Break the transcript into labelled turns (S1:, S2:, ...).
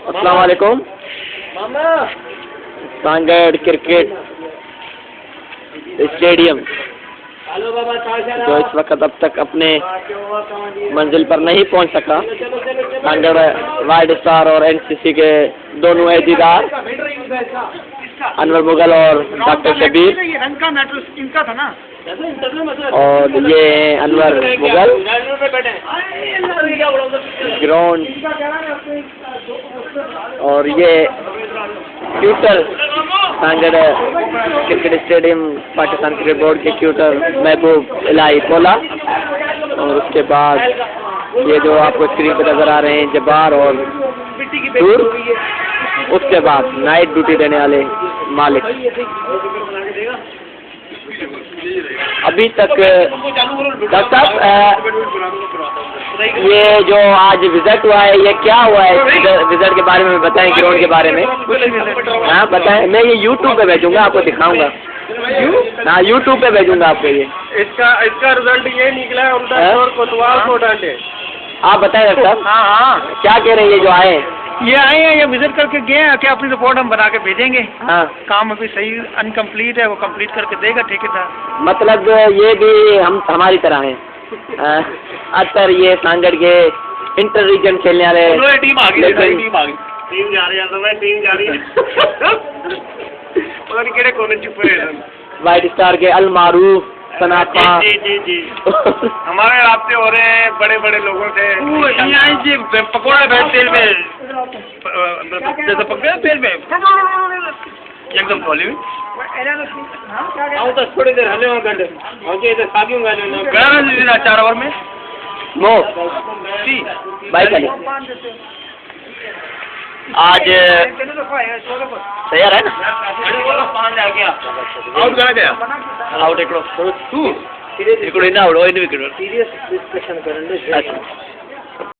S1: अस्सलाम वालेकुम। Sanghar cricket stadium जो इस वक्त अब तक अपने मंजिल पर नहीं पहुंच सका। सांगड़ वाइट स्टार और एनसीसी के दोनों एहदेदार अनवर मुगल और डॉक्टर शबीर,
S2: इनका था ना,
S1: और ये अनवर मुगल ग्राउंड, और ये tutor Sanghar cricket stadium Pakistan cricket board के ट्यूटर महबूब इलाही कोला, और उसके बाद ये जो आपको स्क्रीन पर नजर आ रहे हैं जब्बार और दूर, उसके बाद नाइट ड्यूटी देने वाले मालिक। अभी तक डॉक्टर साहब ये जो आज विजिट हुआ है, ये क्या हुआ है? विजिट के बारे में बताएं, ग्राउंड के बारे में। हाँ बताएं, मैं ये यूट्यूब पे भेजूंगा, आपको दिखाऊंगा। हाँ यूट्यूब पे भेजूंगा आपको। ये
S2: इसका रिजल्ट ये निकला है, उल्टा और कोतवाल को डांटे।
S1: आप बताएं डॉक्टर साहब।
S2: हाँ
S1: क्या कह रहे हैं ये जो आए?
S2: ये आए हैं, ये विजिट करके गए हैं कि अपनी रिपोर्ट हम बना के भेजेंगे।
S1: हाँ
S2: काम अभी सही अनकम्प्लीट है, वो कंप्लीट करके देगा ठेकेदार।
S1: मतलब ये भी हमारी तरह हैं। अक्सर ये सांगड़ के इंटर रीजन खेलने वाले
S2: टीम आ गई,
S3: टीम जा रही है, तो मैं टीम जा रही है। पता नहीं केड़े कोने छुपे हैं।
S1: वाइट स्टार के अलमारूफ सनाफा।
S3: जी हमारे रास्ते हो रहे हैं बड़े बड़े लोगों से।
S2: पकौड़ा भैंस तेल में जैसे पकड़े तेल में एकदम खोली हुई।
S3: तो थोड़ी देर हले घंटे इधर सागियूंगा
S2: 4 ओवर में
S1: मो बाइक वाले आज तैयार है ना?
S2: आउट करा गया,
S1: आउट एकड़ो
S2: तू
S1: एकड़ो इन आउट, ओ इन विकेट।
S3: सीरियस डिस्कशन करेंगे।
S1: अच्छा।